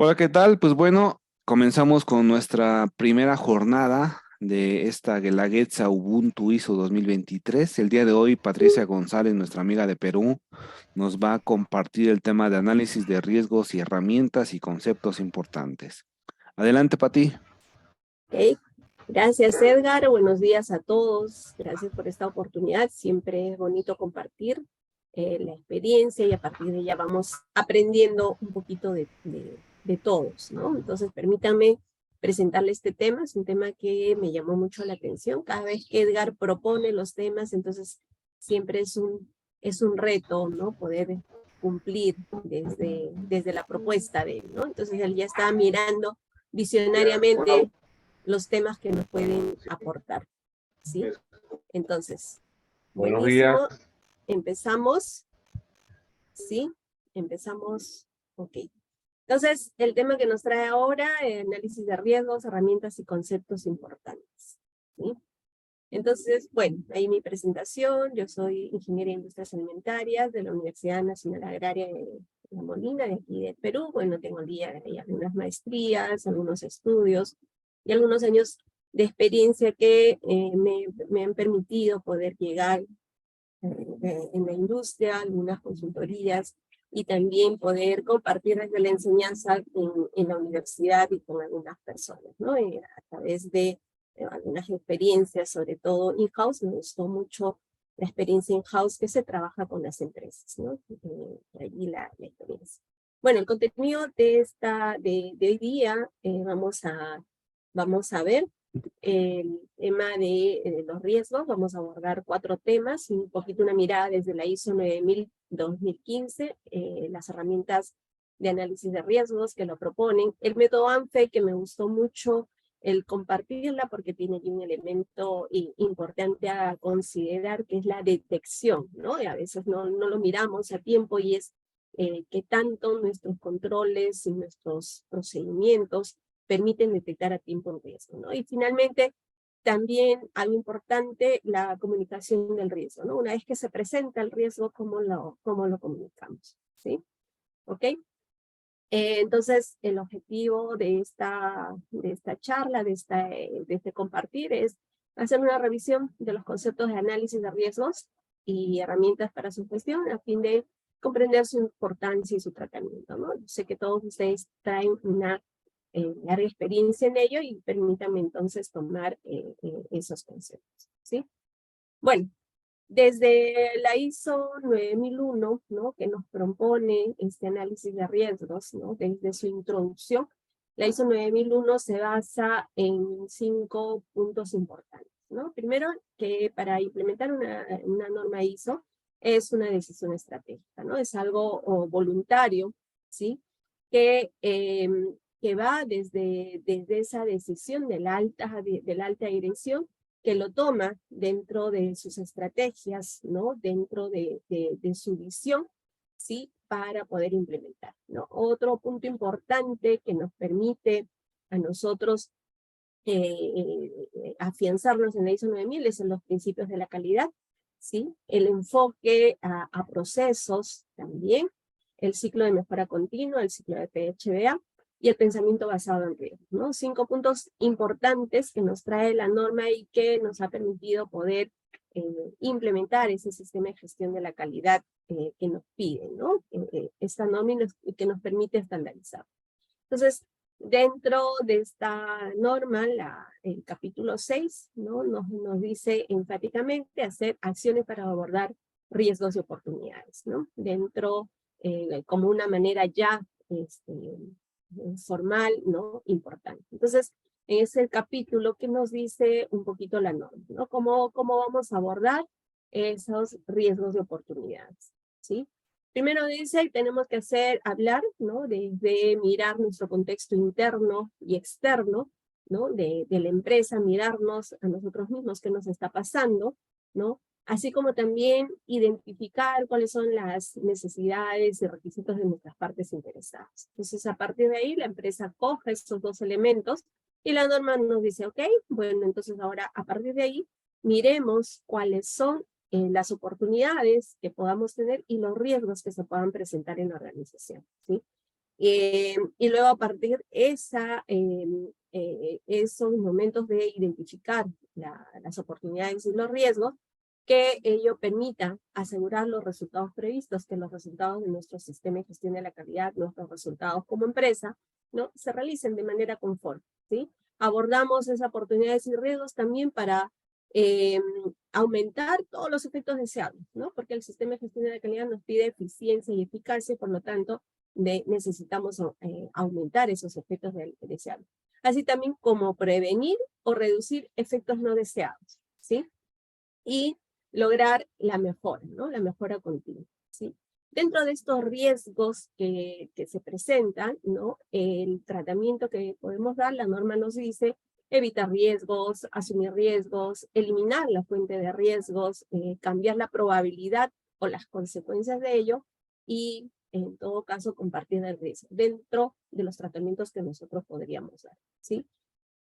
Hola, ¿qué tal? Pues bueno, comenzamos con nuestra primera jornada de esta Guelaguetza Ubuntu ISO 2023. El día de hoy, Patricia González, nuestra amiga de Perú, nos va a compartir el tema de análisis de riesgos y herramientas y conceptos importantes. Adelante, Pati. Ok, gracias Edgar, buenos días a todos, gracias por esta oportunidad, siempre es bonito compartir la experiencia y a partir de ella vamos aprendiendo un poquito de todos, ¿no? Entonces permítanme presentarle este tema, es un tema que me llamó mucho la atención, cada vez que Edgar propone los temas, entonces siempre es un reto, ¿no? Poder cumplir desde la propuesta de él, ¿no? Entonces él ya está mirando visionariamente los temas que nos pueden aportar, ¿sí? Entonces, Buenos días. buenísimo. Empezamos, ¿sí? Empezamos, ok. Entonces, el tema que nos trae ahora, análisis de riesgos, herramientas y conceptos importantes, ¿sí? Entonces, bueno, ahí mi presentación. Yo soy ingeniera de industrias alimentarias de la Universidad Nacional Agraria de La Molina, de aquí de Perú. Bueno, tengo al día ahí algunas maestrías, algunos estudios y algunos años de experiencia que me han permitido poder llegar en la industria, algunas consultorías, y también poder compartir desde la enseñanza en la universidad y con algunas personas, ¿no? A través de algunas experiencias, sobre todo in-house. Me gustó mucho la experiencia in-house que se trabaja con las empresas, ¿no? De allí la experiencia. Bueno, el contenido de hoy día vamos a ver el tema de los riesgos. Vamos a abordar 4 temas, un poquito una mirada desde la ISO 9000 2015, las herramientas de análisis de riesgos que lo proponen, el método ANFE, que me gustó mucho el compartirla porque tiene aquí un elemento importante a considerar, que es la detección, ¿no? Y a veces no lo miramos a tiempo, y es que tanto nuestros controles y nuestros procedimientos permiten detectar a tiempo el riesgo, ¿no? Y finalmente, también algo importante, la comunicación del riesgo, ¿no? Una vez que se presenta el riesgo, ¿cómo lo comunicamos? ¿Sí? ¿Ok? Entonces, el objetivo de esta charla, de este compartir, es hacer una revisión de los conceptos de análisis de riesgos y herramientas para su gestión, a fin de comprender su importancia y su tratamiento, ¿no? Yo sé que todos ustedes traen una larga experiencia en ello, y permítanme entonces tomar esos conceptos, ¿sí? Bueno, desde la ISO 9001, ¿no? Que nos propone este análisis de riesgos, ¿no? Desde su introducción, la ISO 9001 se basa en 5 puntos importantes, ¿no? Primero, que para implementar una norma ISO es una decisión estratégica, ¿no? Es algo voluntario, ¿sí? Que va desde esa decisión de la alta dirección, que lo toma dentro de sus estrategias, ¿no? Dentro de su visión, ¿sí? Para poder implementar, ¿no? Otro punto importante que nos permite a nosotros afianzarnos en la ISO 9000 es en los principios de la calidad, ¿sí? El enfoque a procesos también, el ciclo de mejora continua, el ciclo de PHBA, y el pensamiento basado en riesgos, ¿no? 5 puntos importantes que nos trae la norma y que nos ha permitido poder implementar ese sistema de gestión de la calidad que nos piden, ¿no? Esta norma que nos permite estandarizar. Entonces, dentro de esta norma, el capítulo 6, ¿no? Nos dice enfáticamente hacer acciones para abordar riesgos y oportunidades, ¿no? Dentro, como una manera ya formal, ¿no? Importante. Entonces, es el capítulo que nos dice un poquito la norma, ¿no? ¿Cómo vamos a abordar esos riesgos y oportunidades? ¿Sí? Primero dice, tenemos que hablar, ¿no? De mirar nuestro contexto interno y externo, ¿no? De la empresa, mirarnos a nosotros mismos, qué nos está pasando, ¿no? Así como también identificar cuáles son las necesidades y requisitos de nuestras partes interesadas. Entonces, a partir de ahí, la empresa coge esos 2 elementos y la norma nos dice, ok, bueno, entonces ahora, a partir de ahí, miremos cuáles son las oportunidades que podamos tener y los riesgos que se puedan presentar en la organización, ¿sí? Y luego a partir de esos momentos de identificar las oportunidades y los riesgos, que ello permita asegurar los resultados previstos, que los resultados de nuestro sistema de gestión de la calidad, nuestros resultados como empresa, ¿no?, se realicen de manera conforme, ¿sí? Abordamos esas oportunidades y riesgos también para aumentar todos los efectos deseables, ¿no? Porque el sistema de gestión de la calidad nos pide eficiencia y eficacia, por lo tanto, necesitamos aumentar esos efectos deseables. Así también como prevenir o reducir efectos no deseados, ¿sí? Y lograr la mejora, ¿no? La mejora continua, ¿sí? Dentro de estos riesgos que se presentan, ¿no?, el tratamiento que podemos dar, la norma nos dice evitar riesgos, asumir riesgos, eliminar la fuente de riesgos, cambiar la probabilidad o las consecuencias de ello, y en todo caso compartir el riesgo dentro de los tratamientos que nosotros podríamos dar, ¿sí?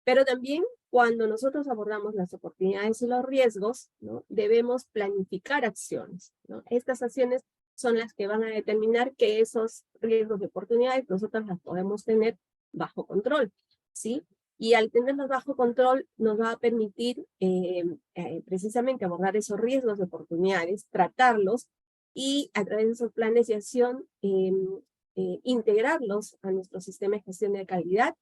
Pero también cuando nosotros abordamos las oportunidades y los riesgos, ¿no?, debemos planificar acciones, ¿no? Estas acciones son las que van a determinar que esos riesgos y oportunidades nosotros las podemos tener bajo control, ¿sí? Y al tenerlos bajo control nos va a permitir precisamente abordar esos riesgos y oportunidades, tratarlos, y a través de esos planes de acción integrarlos a nuestro sistema de gestión de calidad,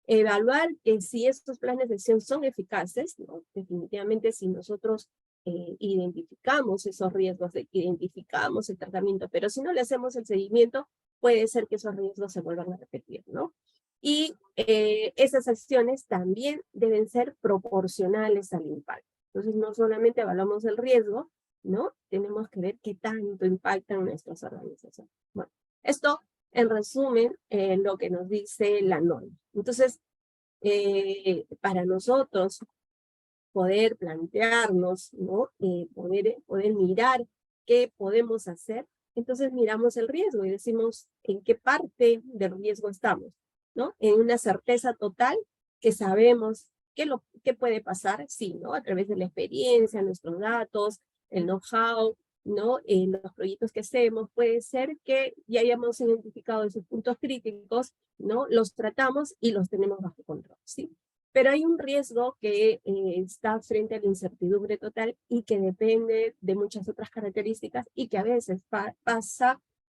evaluar que si estos planes de acción son eficaces, ¿no? Definitivamente si nosotros identificamos esos riesgos, identificamos el tratamiento, pero si no le hacemos el seguimiento, puede ser que esos riesgos se vuelvan a repetir, ¿no? Y esas acciones también deben ser proporcionales al impacto. Entonces no solamente evaluamos el riesgo, ¿no? Tenemos que ver qué tanto impactan nuestras organizaciones. Bueno, esto en resumen, lo que nos dice la norma. Entonces, para nosotros poder plantearnos, ¿no?, poder mirar qué podemos hacer, entonces miramos el riesgo y decimos en qué parte del riesgo estamos, ¿no? En una certeza total que sabemos qué puede pasar, sí, ¿no? A través de la experiencia, nuestros datos, el know-how, ¿no? En los proyectos que hacemos, puede ser que ya hayamos identificado esos puntos críticos, ¿no? Los tratamos y los tenemos bajo control, ¿sí? Pero hay un riesgo que está frente a la incertidumbre total y que depende de muchas otras características y que a veces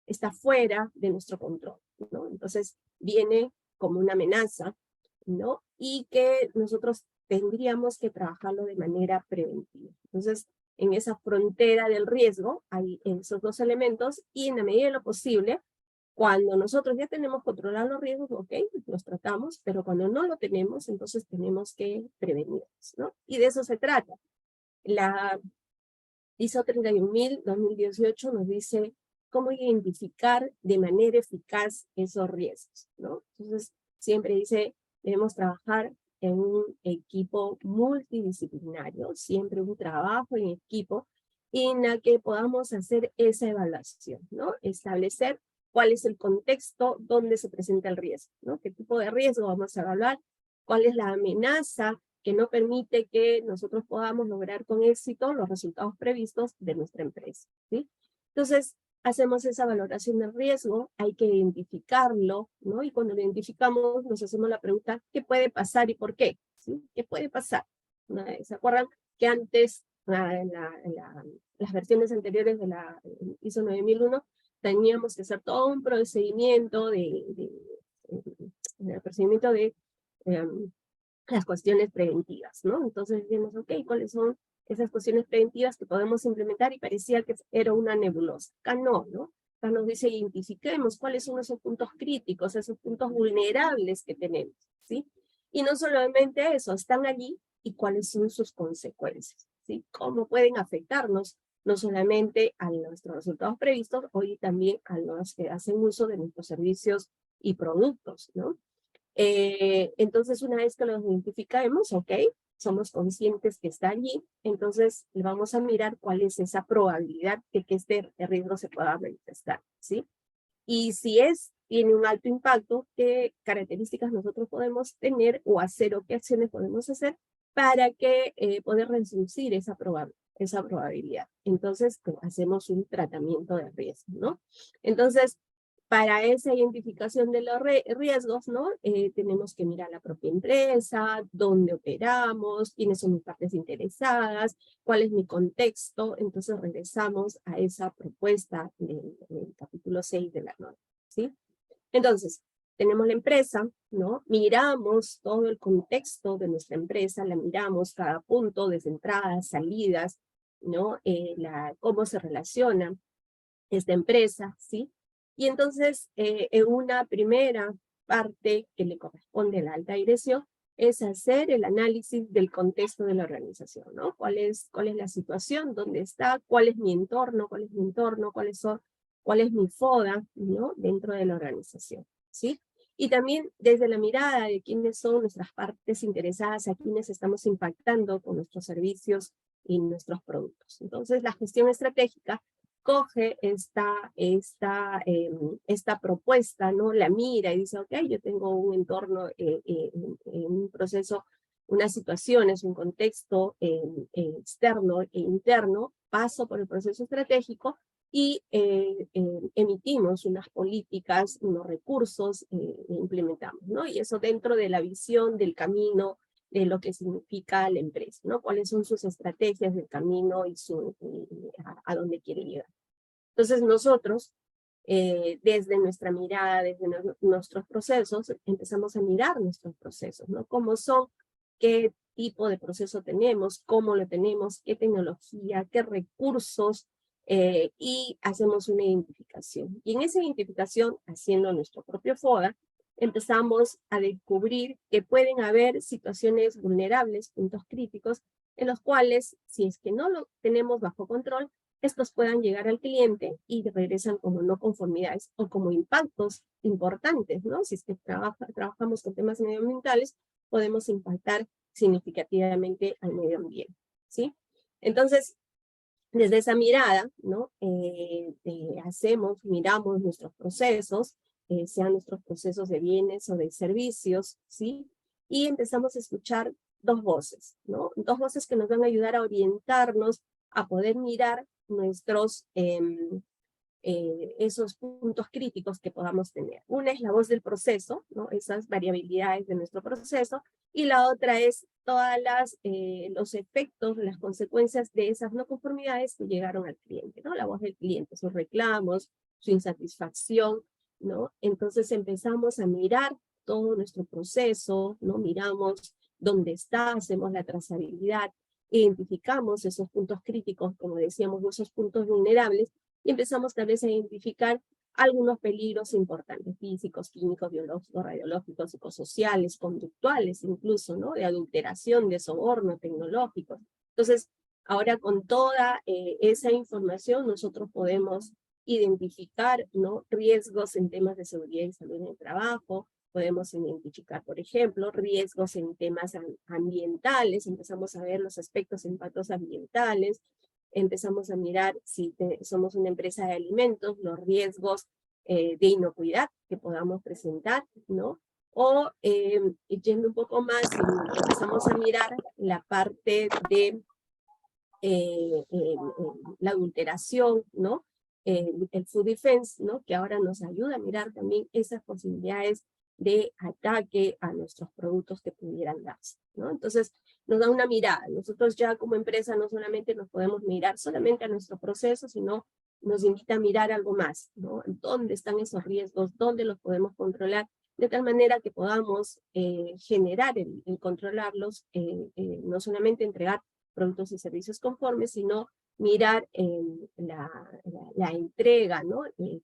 está fuera de nuestro control, ¿no? Entonces viene como una amenaza, ¿no? Y que nosotros tendríamos que trabajarlo de manera preventiva. Entonces, en esa frontera del riesgo hay esos dos elementos, y en la medida de lo posible, cuando nosotros ya tenemos controlados los riesgos, ok, los tratamos, pero cuando no lo tenemos, entonces tenemos que prevenirlos, ¿no? Y de eso se trata. La ISO 31000-2018 nos dice cómo identificar de manera eficaz esos riesgos, ¿no? Entonces, siempre dice, debemos trabajar en un equipo multidisciplinario, siempre un trabajo en equipo, en el que podamos hacer esa evaluación, ¿no? Establecer cuál es el contexto donde se presenta el riesgo, ¿no? ¿Qué tipo de riesgo vamos a evaluar? ¿Cuál es la amenaza que no permite que nosotros podamos lograr con éxito los resultados previstos de nuestra empresa, ¿sí? Entonces, hacemos esa valoración del riesgo, hay que identificarlo, ¿no? Y cuando lo identificamos, nos hacemos la pregunta, ¿qué puede pasar y por qué? ¿Sí? ¿Qué puede pasar? ¿Se acuerdan que antes, las versiones anteriores de la ISO 9001, teníamos que hacer todo un procedimiento de las cuestiones preventivas, ¿no? Entonces decimos, ok, ¿cuáles son esas cuestiones preventivas que podemos implementar? Y parecía que era una nebulosa. Acá no, ¿no? Acá nos dice, identifiquemos cuáles son esos puntos críticos, esos puntos vulnerables que tenemos, ¿sí? Y no solamente eso, están allí y cuáles son sus consecuencias, ¿sí? Cómo pueden afectarnos, no solamente a nuestros resultados previstos, hoy también a los que hacen uso de nuestros servicios y productos, ¿no? Entonces, una vez que los identificamos, ok, somos conscientes que está allí, entonces vamos a mirar cuál es esa probabilidad de que este riesgo se pueda manifestar, ¿sí? Y si tiene un alto impacto, ¿qué características nosotros podemos tener o hacer, o qué acciones podemos hacer para que poder reducir esa probabilidad? Entonces, pues, hacemos un tratamiento de riesgo, ¿no? Entonces, Para esa identificación de los riesgos, ¿no? Tenemos que mirar la propia empresa, dónde operamos, quiénes son mis partes interesadas, cuál es mi contexto. Entonces regresamos a esa propuesta del capítulo 6 de la norma, ¿sí? Entonces, tenemos la empresa, ¿no? Miramos todo el contexto de nuestra empresa, la miramos cada punto, desde entradas, salidas, ¿no? Cómo se relaciona esta empresa, ¿sí? Y entonces, en una primera parte que le corresponde a la alta dirección, es hacer el análisis del contexto de la organización, ¿no? ¿Cuál es la situación? ¿Dónde está? ¿Cuál es mi entorno? ¿Cuál es mi entorno? ¿Cuál es mi FODA, ¿no? Dentro de la organización, ¿sí? Y también desde la mirada de quiénes son nuestras partes interesadas, a quienes estamos impactando con nuestros servicios y nuestros productos. Entonces, la gestión estratégica coge esta propuesta, ¿no? La mira y dice, ok, yo tengo un entorno, un proceso, unas situaciones, un contexto externo e interno, paso por el proceso estratégico y emitimos unas políticas, unos recursos, e implementamos, ¿no? Y eso dentro de la visión del camino de lo que significa la empresa, ¿no? Cuáles son sus estrategias del camino y a dónde quiere llegar. Entonces nosotros, desde nuestra mirada, desde nuestros procesos, empezamos a mirar nuestros procesos, ¿no? ¿Cómo son? ¿Qué tipo de proceso tenemos? ¿Cómo lo tenemos? ¿Qué tecnología? ¿Qué recursos? Y hacemos una identificación. Y en esa identificación, haciendo nuestro propio FODA, empezamos a descubrir que pueden haber situaciones vulnerables, puntos críticos, en los cuales, si es que no lo tenemos bajo control, estos puedan llegar al cliente y regresan como no conformidades o como impactos importantes, ¿no? Si es que trabajamos con temas medioambientales, podemos impactar significativamente al medio ambiente, ¿sí? Entonces, desde esa mirada, ¿no? Miramos nuestros procesos, sean nuestros procesos de bienes o de servicios, ¿sí? Y empezamos a escuchar dos voces, ¿no? Dos voces que nos van a ayudar a orientarnos, a poder mirar esos puntos críticos que podamos tener. Una es la voz del proceso, ¿no? Esas variabilidades de nuestro proceso, y la otra es todas los efectos, las consecuencias de esas no conformidades que llegaron al cliente, ¿no? La voz del cliente, sus reclamos, su insatisfacción, ¿no? Entonces empezamos a mirar todo nuestro proceso, ¿no? Miramos dónde está, hacemos la trazabilidad, identificamos esos puntos críticos, como decíamos, esos puntos vulnerables, y empezamos tal vez a identificar algunos peligros importantes, físicos, químicos, biológicos, radiológicos, psicosociales, conductuales incluso, ¿no? De adulteración, de soborno, tecnológicos. Entonces, ahora con toda esa información nosotros podemos identificar, ¿no? Riesgos en temas de seguridad y salud en el trabajo, podemos identificar, por ejemplo, riesgos en temas ambientales, empezamos a ver los aspectos de impactos ambientales, empezamos a mirar si somos una empresa de alimentos, los riesgos de inocuidad que podamos presentar, ¿no? O yendo un poco más, empezamos a mirar la parte de la adulteración, ¿no? El food defense, ¿no? Que ahora nos ayuda a mirar también esas posibilidades de ataque a nuestros productos que pudieran darse, ¿no? Entonces, nos da una mirada. Nosotros ya como empresa no solamente nos podemos mirar solamente a nuestro proceso, sino nos invita a mirar algo más, ¿no? ¿Dónde están esos riesgos? ¿Dónde los podemos controlar? De tal manera que podamos generar el controlarlos, no solamente entregar productos y servicios conformes, sino mirar la entrega, ¿no? de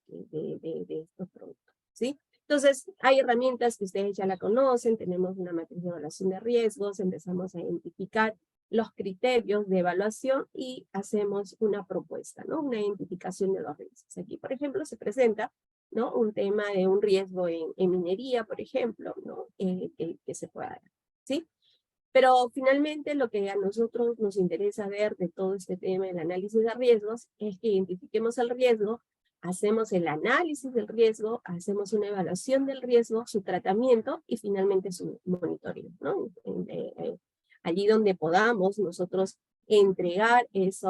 estos productos, ¿sí? Entonces, hay herramientas que ustedes ya la conocen, tenemos una matriz de evaluación de riesgos, empezamos a identificar los criterios de evaluación y hacemos una propuesta, ¿no? Una identificación de los riesgos. Aquí, por ejemplo, se presenta, ¿no? Un tema de un riesgo en minería, por ejemplo, ¿no? Que se pueda dar, ¿sí? Pero finalmente lo que a nosotros nos interesa ver de todo este tema del análisis de riesgos es que identifiquemos el riesgo, hacemos el análisis del riesgo, hacemos una evaluación del riesgo, su tratamiento y finalmente su monitoreo, ¿no? Allí donde podamos nosotros entregar ese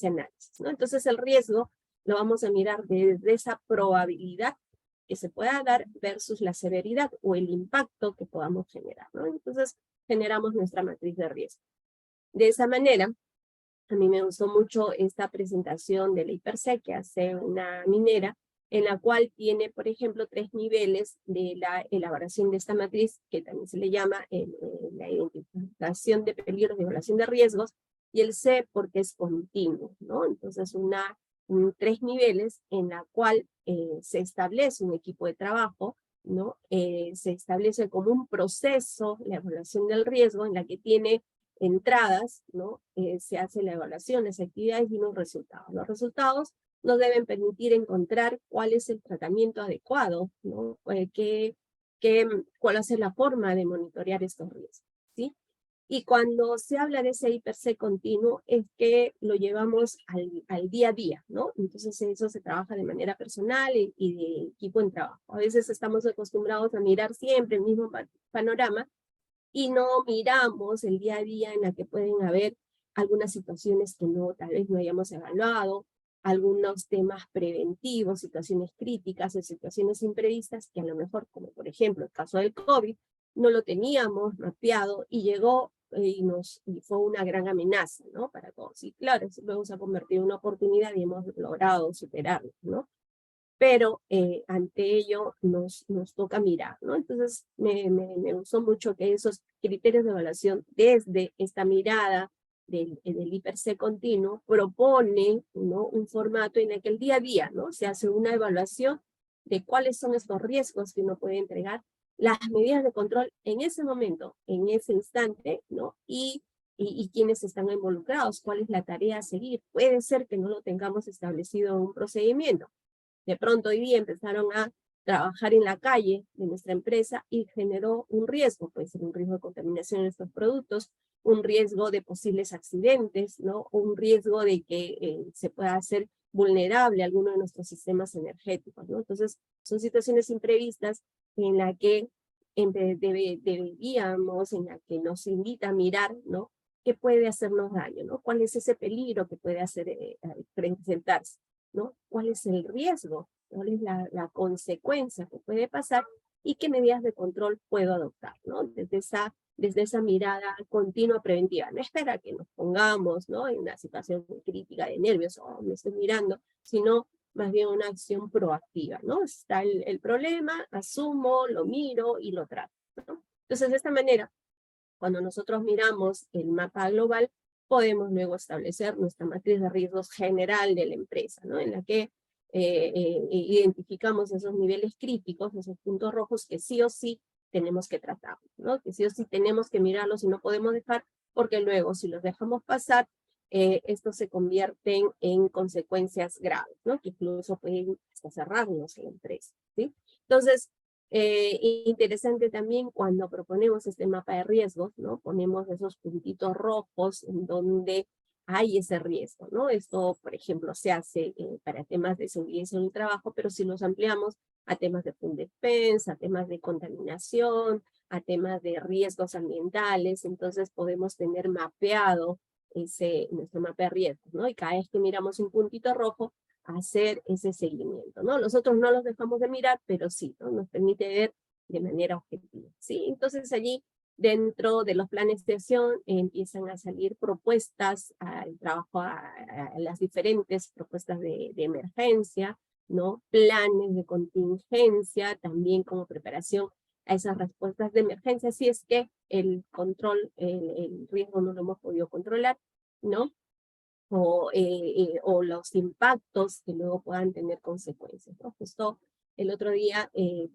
análisis, ¿no? Entonces el riesgo lo vamos a mirar desde esa probabilidad que se pueda dar versus la severidad o el impacto que podamos generar, ¿no? Entonces, generamos nuestra matriz de riesgo. De esa manera, a mí me gustó mucho esta presentación de la IPRC que hace una minera, en la cual tiene, por ejemplo, 3 niveles de la elaboración de esta matriz, que también se le llama la identificación de peligros de evaluación de riesgos, y el C porque es continuo, ¿no? Entonces, 3 niveles en la cual se establece un equipo de trabajo, ¿no? Se establece como un proceso, la evaluación del riesgo, en la que tiene entradas, ¿no? Se hace la evaluación, las actividades y los resultados. Los resultados nos deben permitir encontrar cuál es el tratamiento adecuado, ¿no? Cuál va a ser la forma de monitorear estos riesgos, ¿sí? Y cuando se habla de ese IPRC continuo, es que lo llevamos al día a día, ¿no? Entonces eso se trabaja de manera personal y de equipo en trabajo. A veces estamos acostumbrados a mirar siempre el mismo panorama, y no miramos el día a día en la que pueden haber algunas situaciones que tal vez no hayamos evaluado, algunos temas preventivos, situaciones críticas o situaciones imprevistas que a lo mejor, como por ejemplo el caso del COVID, no lo teníamos mapeado y llegó y fue una gran amenaza, ¿no? Para todos. Y claro, luego se ha convertido en una oportunidad y hemos logrado superarlo, ¿no? Pero ante ello nos toca mirar, ¿no? Entonces me gustó mucho que esos criterios de evaluación desde esta mirada del IPRC continuo propone, ¿no? Un formato en el que el día a día, ¿no? Se hace una evaluación de cuáles son estos riesgos que uno puede entregar, las medidas de control en ese momento, en ese instante, ¿no? Y quiénes están involucrados, cuál es la tarea a seguir. Puede ser que no lo tengamos establecido en un procedimiento. De pronto hoy día empezaron a trabajar en la calle de nuestra empresa y generó un riesgo, puede ser un riesgo de contaminación de estos productos, un riesgo de posibles accidentes, ¿no? Un riesgo de que se pueda hacer vulnerable alguno de nuestros sistemas energéticos, ¿no? Entonces, son situaciones imprevistas en la que deberíamos, en la que nos invita a mirar, ¿no? ¿Qué puede hacernos daño, ¿no? ¿Cuál es ese peligro que puede presentarse? ¿No? ¿Cuál es el riesgo? ¿Cuál es la consecuencia que puede pasar? ¿Y qué medidas de control puedo adoptar? ¿No? Desde esa mirada continua preventiva. No espera que nos pongamos, ¿no? En una situación crítica de nervios, o me estoy mirando, sino más bien una acción proactiva, ¿no? Está el problema, asumo, lo miro y lo trato, ¿no? Entonces, de esta manera, cuando nosotros miramos el mapa global, podemos luego establecer nuestra matriz de riesgos general de la empresa, ¿no? En la que identificamos esos niveles críticos, esos puntos rojos que sí o sí tenemos que tratar, ¿no? Que sí o sí tenemos que mirarlos y no podemos dejar, porque luego si los dejamos pasar, estos se convierten en consecuencias graves, ¿no? Que incluso pueden hasta cerrarnos la empresa, ¿sí? Entonces, interesante también cuando proponemos este mapa de riesgos, ¿no? Ponemos esos puntitos rojos en donde hay ese riesgo, ¿no? Esto, por ejemplo, se hace para temas de seguridad en el trabajo, pero si los ampliamos a temas de defensa, a temas de contaminación, a temas de riesgos ambientales, entonces podemos tener mapeado nuestro mapa de riesgos, ¿no? Y cada vez que miramos un puntito rojo, hacer ese seguimiento, ¿no? Nosotros no los dejamos de mirar, pero sí, ¿no? Nos permite ver de manera objetiva, ¿sí? Entonces allí, dentro de los planes de acción, empiezan a salir propuestas al trabajo, a las diferentes propuestas de emergencia, ¿no? Planes de contingencia, también como preparación a esas respuestas de emergencia, si es que el control, el riesgo no lo hemos podido controlar, ¿no? O los impactos que luego puedan tener consecuencias, ¿no? Justo el otro día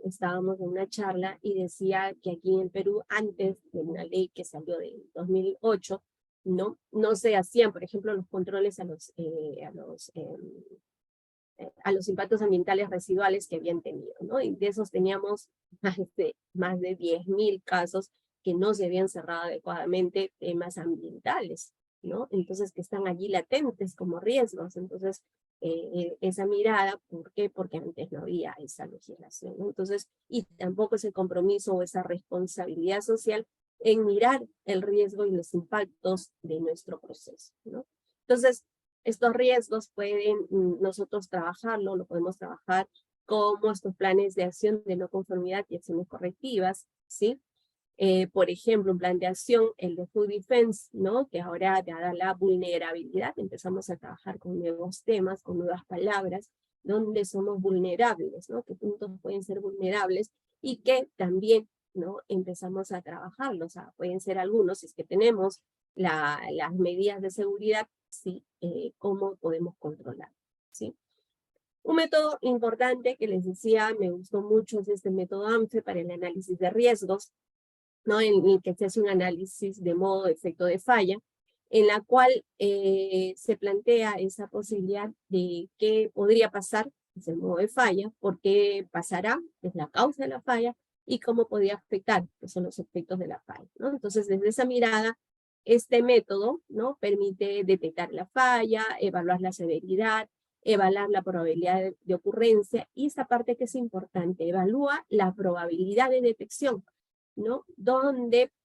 estábamos en una charla y decía que aquí en el Perú, antes de una ley que salió del 2008, no se hacían, por ejemplo, los controles a los impactos ambientales residuales que habían tenido, ¿no? Y de esos teníamos más de 10.000 casos que no se habían cerrado adecuadamente, temas ambientales, ¿no? Entonces, que están allí latentes como riesgos. Entonces, esa mirada, ¿por qué? Porque antes no había esa legislación, ¿no? Entonces, y tampoco ese compromiso o esa responsabilidad social en mirar el riesgo y los impactos de nuestro proceso, ¿no? Entonces, Estos riesgos pueden nosotros trabajarlo, lo podemos trabajar como estos planes de acción de no conformidad y acciones correctivas, ¿sí? Por ejemplo, un plan de acción, el de Food Defense, ¿no? Que ahora, dada la vulnerabilidad, empezamos a trabajar con nuevos temas, con nuevas palabras, donde somos vulnerables, ¿no? ¿Qué puntos pueden ser vulnerables? Y que también, ¿no? Empezamos a trabajarlos, o sea, pueden ser algunos, si es que tenemos las medidas de seguridad, ¿sí? ¿Cómo podemos controlar? ¿Sí? Un método importante que les decía, me gustó mucho, es este método ANFE para el análisis de riesgos, ¿no? En el que se hace un análisis de modo de efecto de falla, en la cual se plantea esa posibilidad de qué podría pasar, es el modo de falla, por qué pasará, es la causa de la falla, y cómo podría afectar, que son los efectos de la falla, ¿no? Entonces, desde esa mirada, este método, ¿no? Permite detectar la falla, evaluar la severidad, evaluar la probabilidad de ocurrencia, y esta parte que es importante, evalúa la probabilidad de detección, ¿no?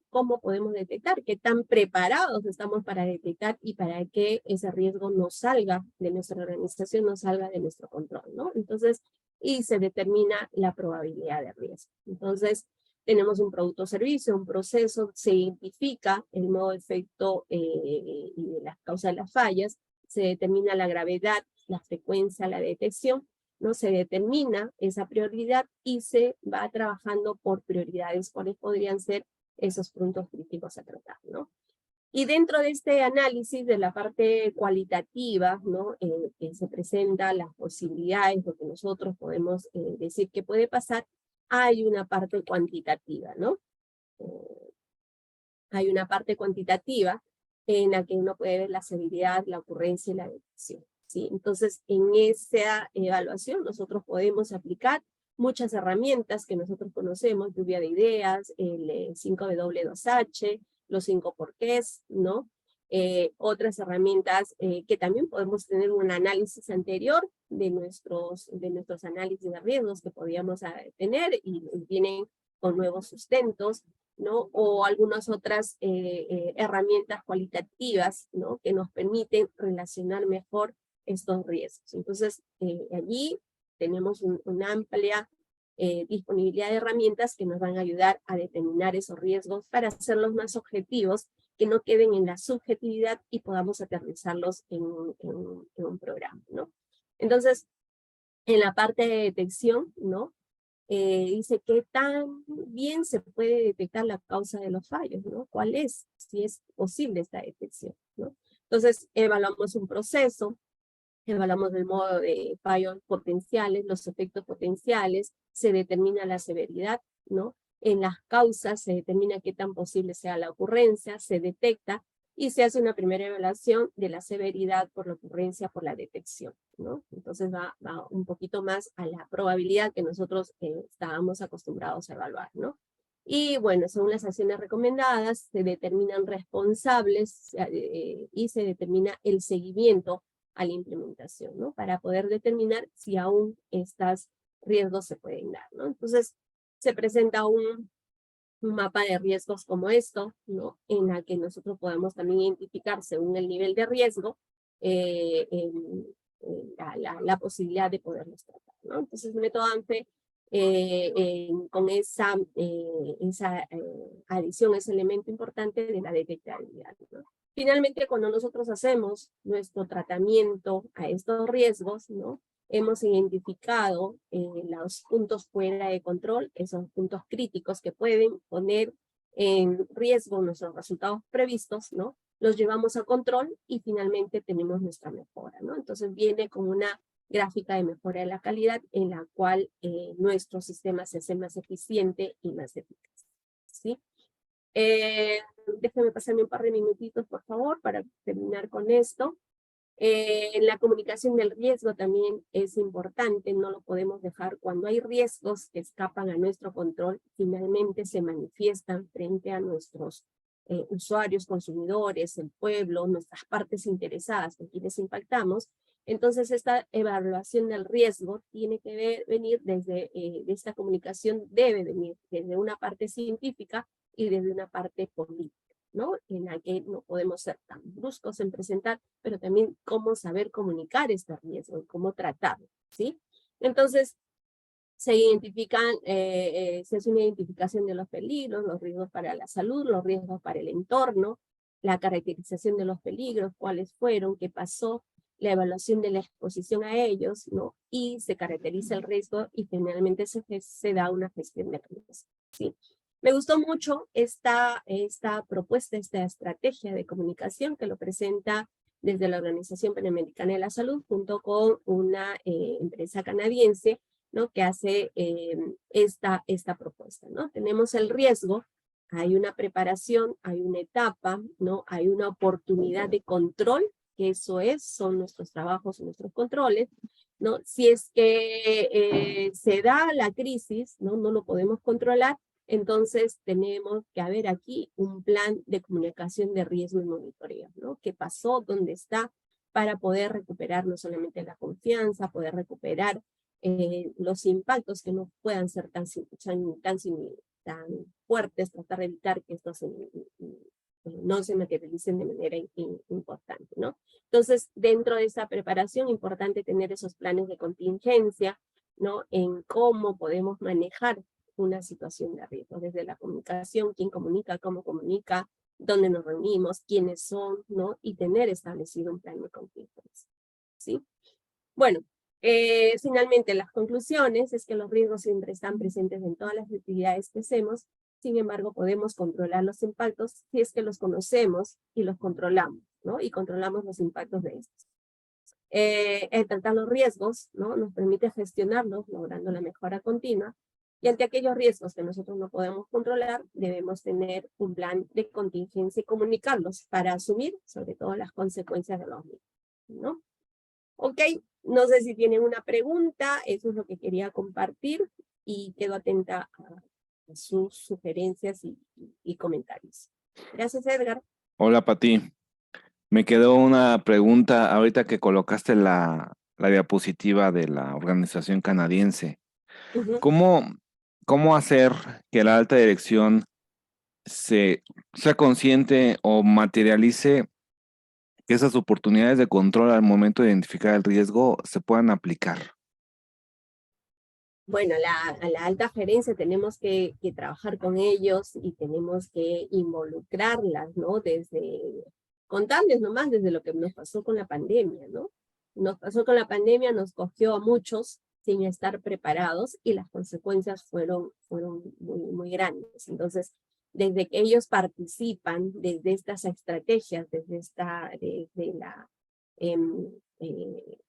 ¿Cómo podemos detectar? ¿Qué tan preparados estamos para detectar y para que ese riesgo no salga de nuestra organización, no salga de nuestro control, ¿no? Entonces, y se determina la probabilidad de riesgo. Entonces, tenemos un producto o servicio, un proceso, se identifica el modo de efecto y las causas de las fallas, se determina la gravedad, la frecuencia, la detección, ¿no? Se determina esa prioridad y se va trabajando por prioridades, cuáles podrían ser esos puntos críticos a tratar, ¿no? Y dentro de este análisis de la parte cualitativa, ¿no? Que se presenta las posibilidades, lo que nosotros podemos decir que puede pasar, hay una parte cuantitativa, ¿no? Hay una parte cuantitativa en la que uno puede ver la severidad, la ocurrencia y la detección, ¿sí? Entonces, en esa evaluación nosotros podemos aplicar muchas herramientas que nosotros conocemos, lluvia de ideas, el 5W2H, los 5 porqués, ¿no? Otras herramientas que también podemos tener un análisis anterior de nuestros análisis de riesgos que podíamos tener y vienen con nuevos sustentos, ¿no? O algunas otras herramientas cualitativas, ¿no? Que nos permiten relacionar mejor estos riesgos. Entonces, allí tenemos una amplia disponibilidad de herramientas que nos van a ayudar a determinar esos riesgos para hacerlos más objetivos, que no queden en la subjetividad y podamos aterrizarlos en un programa, ¿no? Entonces, en la parte de detección, ¿no? Dice qué tan bien se puede detectar la causa de los fallos, ¿no? ¿Cuál es? Si es posible esta detección, ¿no? Entonces, evaluamos un proceso, evaluamos el modo de fallos potenciales, los efectos potenciales, se determina la severidad, ¿no? En las causas se determina qué tan posible sea la ocurrencia, se detecta y se hace una primera evaluación de la severidad por la ocurrencia, por la detección, ¿no? Entonces va un poquito más a la probabilidad que nosotros estábamos acostumbrados a evaluar, ¿no? Y bueno, según las acciones recomendadas, se determinan responsables y se determina el seguimiento a la implementación, ¿no? Para poder determinar si aún estos riesgos se pueden dar, ¿no? Entonces, se presenta un mapa de riesgos como esto, ¿no? En la que nosotros podemos también identificar, según el nivel de riesgo, la posibilidad de poderlos tratar, ¿no? Entonces, el método ANFE, con esa adición, ese elemento importante de la detectabilidad, ¿no? Finalmente, cuando nosotros hacemos nuestro tratamiento a estos riesgos, ¿no? Hemos identificado los puntos fuera de control, esos puntos críticos que pueden poner en riesgo nuestros resultados previstos, ¿no? Los llevamos a control y finalmente tenemos nuestra mejora, ¿no? Entonces viene con una gráfica de mejora de la calidad en la cual nuestro sistema se hace más eficiente y más eficaz, ¿sí? Déjenme pasarme un par de minutitos, por favor, para terminar con esto. La comunicación del riesgo también es importante, no lo podemos dejar. Cuando hay riesgos que escapan a nuestro control, finalmente se manifiestan frente a nuestros usuarios, consumidores, el pueblo, nuestras partes interesadas con quienes impactamos. Entonces, esta evaluación del riesgo tiene que venir desde, esta comunicación debe venir desde una parte científica y desde una parte política, ¿no? En la que no podemos ser tan bruscos en presentar, pero también cómo saber comunicar este riesgo, cómo tratarlo, ¿sí? Entonces, se identifican, se hace una identificación de los peligros, los riesgos para la salud, los riesgos para el entorno, la caracterización de los peligros, cuáles fueron, qué pasó, la evaluación de la exposición a ellos, ¿no? Y se caracteriza el riesgo y finalmente se da una gestión de riesgos, ¿sí? Me gustó mucho esta propuesta, esta estrategia de comunicación que lo presenta desde la Organización Panamericana de la Salud junto con una empresa canadiense, ¿no? Que hace esta propuesta, ¿no? Tenemos el riesgo, hay una preparación, hay una etapa, ¿no? Hay una oportunidad de control, que eso son nuestros trabajos, nuestros controles, ¿no? Si es que se da la crisis, ¿no? No lo podemos controlar, entonces tenemos que haber aquí un plan de comunicación de riesgo y monitoreo, ¿no? ¿Qué pasó? ¿Dónde está? Para poder recuperar no solamente la confianza, poder recuperar los impactos que no puedan ser tan fuertes, tratar de evitar que estos no se materialicen de manera importante, ¿no? Entonces, dentro de esa preparación, importante tener esos planes de contingencia, ¿no? En cómo podemos manejar una situación de riesgo, desde la comunicación, quién comunica, cómo comunica, dónde nos reunimos, quiénes son, ¿no? Y tener establecido un plan de contingencia, ¿sí? Bueno, finalmente las conclusiones es que los riesgos siempre están presentes en todas las actividades que hacemos, sin embargo podemos controlar los impactos si es que los conocemos y los controlamos, ¿no? Y controlamos los impactos de estos. El tratar los riesgos, ¿no? Nos permite gestionarlos, logrando la mejora continua, y ante aquellos riesgos que nosotros no podemos controlar, debemos tener un plan de contingencia y comunicarlos para asumir sobre todo las consecuencias de los mismos, ¿no? Ok, no sé si tienen una pregunta, eso es lo que quería compartir y quedo atenta a sus sugerencias y comentarios. Gracias, Edgar. Hola, Pati. Me quedó una pregunta ahorita que colocaste la diapositiva de la organización canadiense. Ujú. ¿Cómo hacer que la alta dirección sea consciente o materialice que esas oportunidades de control al momento de identificar el riesgo se puedan aplicar? Bueno, a la alta gerencia tenemos que trabajar con ellos y tenemos que involucrarlas, ¿no? Contarles nomás desde lo que nos pasó con la pandemia, ¿no? Nos pasó con la pandemia, nos cogió a muchos sin estar preparados y las consecuencias fueron muy grandes. Entonces, desde que ellos participan, desde estas estrategias, em,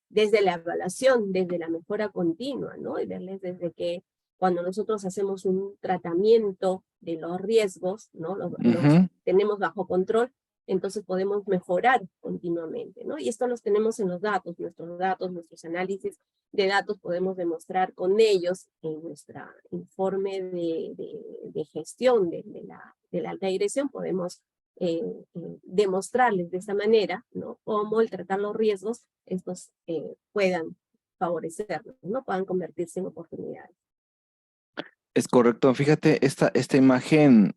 desde la evaluación, desde la mejora continua, ¿no? Y verles desde que cuando nosotros hacemos un tratamiento de los riesgos, ¿no? Los Ujú. tenemos bajo control, entonces podemos mejorar continuamente, ¿no? Y esto los tenemos en los datos, nuestros análisis de datos podemos demostrar con ellos en nuestro informe de gestión de la alta dirección, podemos demostrarles de esta manera, ¿no? Cómo el tratar los riesgos, estos puedan favorecernos, ¿no? Puedan convertirse en oportunidades. Es correcto. Fíjate, esta imagen,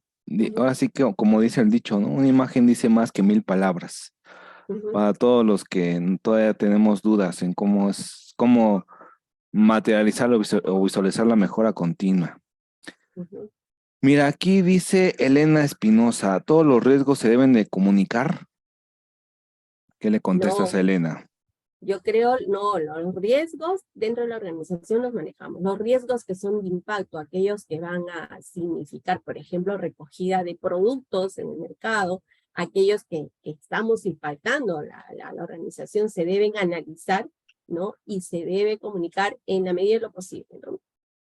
ahora sí que como dice el dicho, ¿no? Una imagen dice más que 1000 palabras. Ujú, Para todos los que todavía tenemos dudas en cómo materializar o visualizar la mejora continua. ujú. Mira, aquí dice Elena Espinosa, ¿todos los riesgos se deben de comunicar? ¿Qué le contestas No, a Elena? yo creo, no, los riesgos dentro de la organización los manejamos. Los riesgos que son de impacto, aquellos que van a significar, por ejemplo, recogida de productos en el mercado, aquellos que estamos impactando la organización, se deben analizar, ¿no? Y se debe comunicar en la medida de lo posible, ¿no?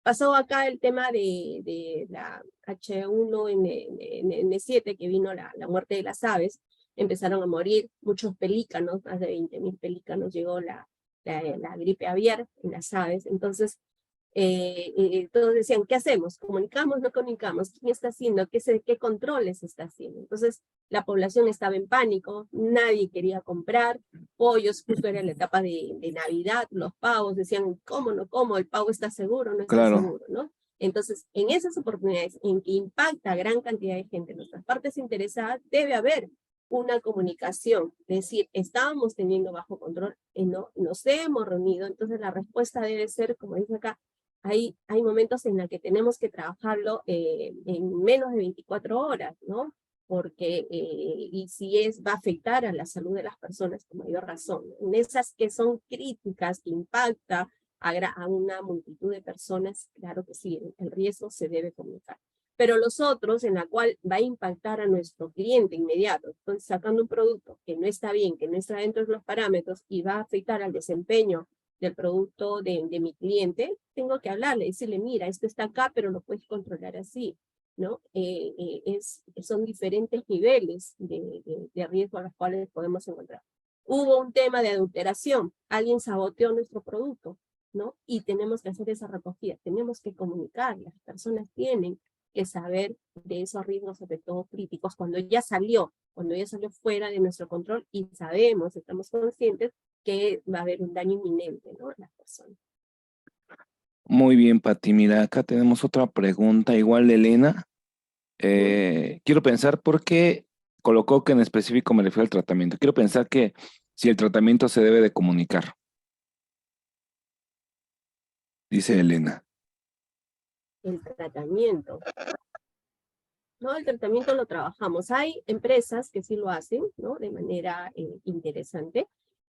Pasó acá el tema de la H1N7, que vino la muerte de las aves, empezaron a morir muchos pelícanos, más de 20.000 pelícanos, llegó la gripe aviar en las aves, entonces todos decían, ¿qué hacemos? ¿Comunicamos? ¿No comunicamos? ¿Quién está haciendo? ¿Qué controles se está haciendo? Entonces la población estaba en pánico, nadie quería comprar pollos, justo era la etapa de Navidad, los pavos decían, ¿cómo no como? ¿El pavo está seguro? ¿No está Claro. seguro? ¿No? Entonces, en esas oportunidades en que impacta a gran cantidad de gente, nuestras partes interesadas, debe haber una comunicación, es decir, estábamos teniendo bajo control, no, nos hemos reunido, entonces la respuesta debe ser, como dice acá, hay momentos en los que tenemos que trabajarlo en menos de 24 horas, ¿no? Porque, y si va a afectar a la salud de las personas con mayor razón. En esas que son críticas, que impacta a una multitud de personas, claro que sí, el riesgo se debe comunicar. Pero los otros, en la cual va a impactar a nuestro cliente inmediato, entonces sacando un producto que no está bien, que no está dentro de los parámetros y va a afectar al desempeño del producto de mi cliente, tengo que hablarle, decirle, mira, esto está acá, pero lo puedes controlar así, ¿no? Son diferentes niveles de riesgo a los cuales podemos encontrar. Hubo un tema de adulteración, alguien saboteó nuestro producto, ¿no? Y tenemos que hacer esa recogida, tenemos que comunicar, las personas tienen que saber de esos riesgos, sobre todo críticos, cuando ya salió fuera de nuestro control y sabemos, estamos conscientes que va a haber un daño inminente, ¿no? A las personas. Muy bien, Pati. Mira, acá tenemos otra pregunta, igual de Elena. Quiero pensar por qué colocó que en específico me refiero al tratamiento. Quiero pensar que si el tratamiento se debe de comunicar, dice Elena. El tratamiento. No, el tratamiento lo trabajamos. Hay empresas que sí lo hacen, ¿no? De manera interesante.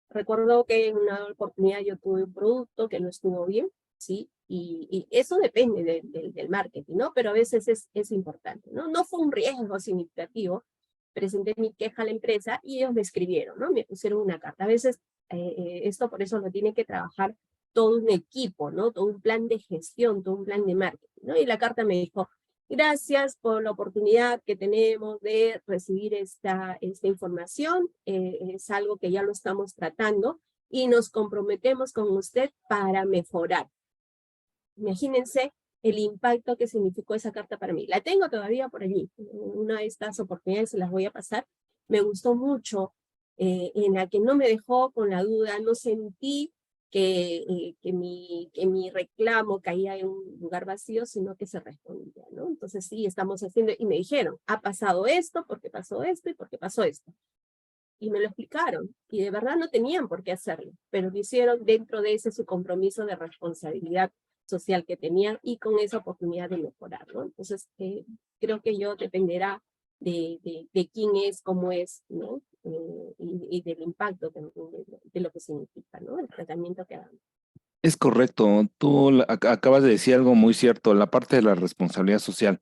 Recuerdo que en una oportunidad yo tuve un producto que no estuvo bien, ¿sí? Y eso depende del marketing, ¿no? Pero a veces es importante, ¿no? No fue un riesgo significativo. Presenté mi queja a la empresa y ellos me escribieron, ¿no? Me pusieron una carta. A veces esto por eso lo tiene que trabajar todo un equipo, ¿no? Todo un plan de gestión, todo un plan de marketing, ¿no? Y la carta me dijo, gracias por la oportunidad que tenemos de recibir esta información. Es algo que ya lo estamos tratando y nos comprometemos con usted para mejorar. Imagínense el impacto que significó esa carta para mí. La tengo todavía por allí. Una de estas oportunidades se las voy a pasar. Me gustó mucho, en la que no me dejó con la duda, no sentí que mi reclamo caía en un lugar vacío, sino que se respondía, ¿no? Entonces sí, estamos haciendo, y me dijeron, ha pasado esto, porque pasó esto, y porque pasó esto. Y me lo explicaron, y de verdad no tenían por qué hacerlo, pero lo hicieron dentro de ese su compromiso de responsabilidad social que tenían, y con esa oportunidad de mejorar, ¿no? Entonces, creo que yo dependerá de quién es, cómo es, ¿no? Y del impacto de lo que significa, ¿no? El tratamiento que damos. Es correcto. Tú acabas de decir algo muy cierto, la parte de la responsabilidad social.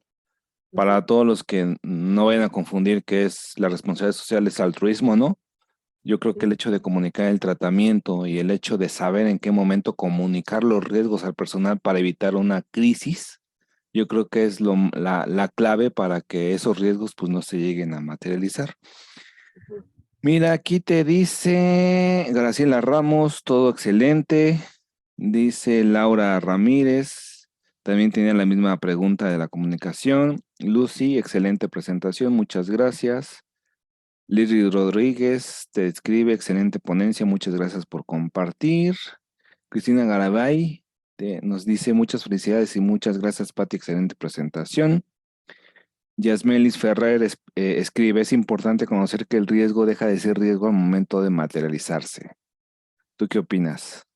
Ujú, Para todos los que no vayan a confundir que es la responsabilidad social es altruismo, ¿no? Yo creo que el hecho de comunicar el tratamiento y el hecho de saber en qué momento comunicar los riesgos al personal para evitar una crisis, yo creo que es la clave para que esos riesgos pues no se lleguen a materializar. ujú. Mira, aquí te dice Graciela Ramos, todo excelente. Dice Laura Ramírez, también tenía la misma pregunta de la comunicación. Lucy, excelente presentación, muchas gracias. Liri Rodríguez te escribe, excelente ponencia, muchas gracias por compartir. Cristina Garabay nos dice muchas felicidades y muchas gracias, Pati, excelente presentación. Yasmelis Ferrer escribe, es importante conocer que el riesgo deja de ser riesgo al momento de materializarse. ¿Tú qué opinas?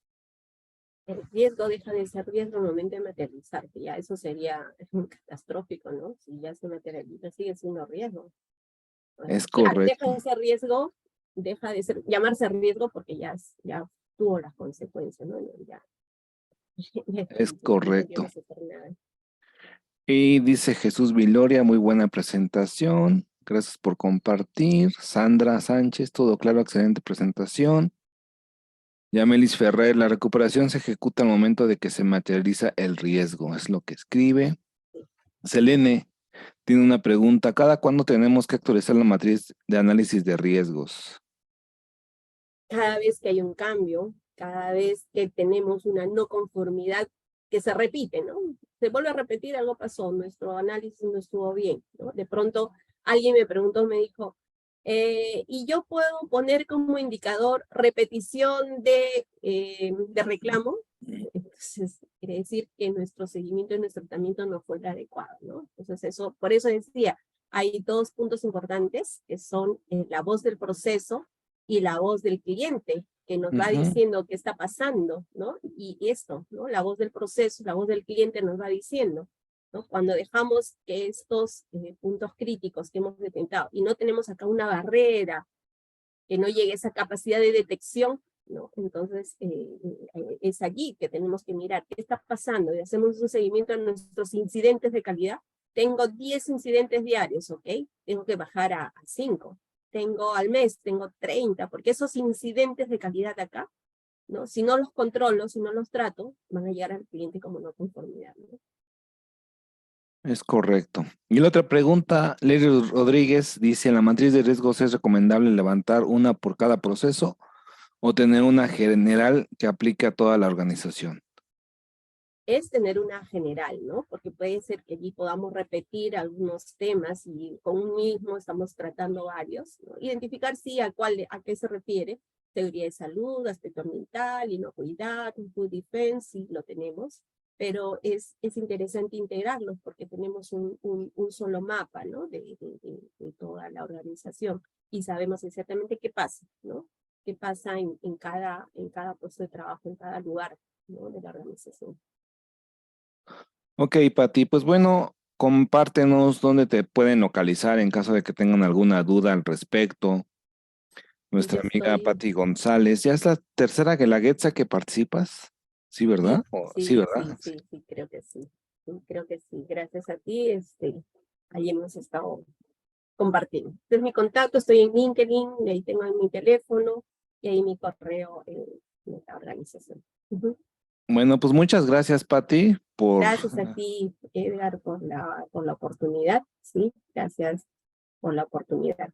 El riesgo deja de ser riesgo al momento de materializarse, ya eso sería catastrófico, ¿no? Si ya se materializa, sigue siendo riesgo. Es Claro, deja correcto, de ser riesgo, deja de ser, llamarse riesgo porque ya tuvo las consecuencias, ¿no? Ya, es definitivamente no correcto. se hacer nada. Y dice Jesús Viloria, muy buena presentación. Gracias por compartir. Sandra Sánchez, todo claro, excelente presentación. Yamelis Ferrer, la recuperación se ejecuta al momento de que se materializa el riesgo, es lo que escribe. Selene tiene una pregunta. ¿Cada cuándo tenemos que actualizar la matriz de análisis de riesgos? Cada vez que hay un cambio, cada vez que tenemos una no conformidad que se repite, ¿no? Se vuelve a repetir, algo pasó, nuestro análisis no estuvo bien, ¿no? De pronto alguien me preguntó, me dijo, Y yo puedo poner como indicador repetición de reclamo. Entonces, quiere decir que nuestro seguimiento y nuestro tratamiento no fue el adecuado, ¿no? Entonces, eso, por eso decía, hay dos puntos importantes, que son la voz del proceso y la voz del cliente, que nos va diciendo qué está pasando, ¿no? Y esto, ¿no? La voz del proceso, la voz del cliente nos va diciendo, ¿no? Cuando dejamos que estos puntos críticos que hemos detectado, y no tenemos acá una barrera, que no llegue esa capacidad de detección, ¿no? Entonces, es allí que tenemos que mirar qué está pasando y hacemos un seguimiento a nuestros incidentes de calidad. Tengo 10 incidentes diarios, ¿ok? Tengo que bajar a 5. Tengo al mes, tengo 30, porque esos incidentes de calidad acá, ¿no? Si no los controlo, si no los trato, van a llegar al cliente como no conformidad, ¿no? Es correcto. Y la otra pregunta, Lery Rodríguez dice, ¿en la matriz de riesgos es recomendable levantar una por cada proceso o tener una general que aplique a toda la organización? Es tener una general, ¿no? Porque puede ser que allí podamos repetir algunos temas y con un mismo estamos tratando varios, ¿no? Identificar sí a qué se refiere, seguridad de salud, aspecto ambiental, inocuidad, food defense, sí lo tenemos, pero es interesante integrarlos porque tenemos un solo mapa, ¿no? De toda la organización y sabemos exactamente qué pasa, ¿no? Qué pasa en cada puesto de trabajo, en cada lugar, ¿no? De la organización. Ok, Pati, pues bueno, compártenos dónde te pueden localizar en caso de que tengan alguna duda al respecto. Yo Nuestra amiga estoy, Pati González, ¿ya es la tercera guelaguetza que participas? Sí, ¿verdad? sí, Sí, sí, ¿verdad? sí, Sí. sí, sí, creo que sí. Sí, creo que sí. Gracias a ti, ahí hemos estado compartiendo. Este es mi contacto, estoy en LinkedIn, y ahí tengo mi teléfono y ahí mi correo en la organización. Ujú. Bueno, pues muchas gracias, Pati, por... Gracias a ti, Edgar, por la oportunidad, sí, gracias por la oportunidad.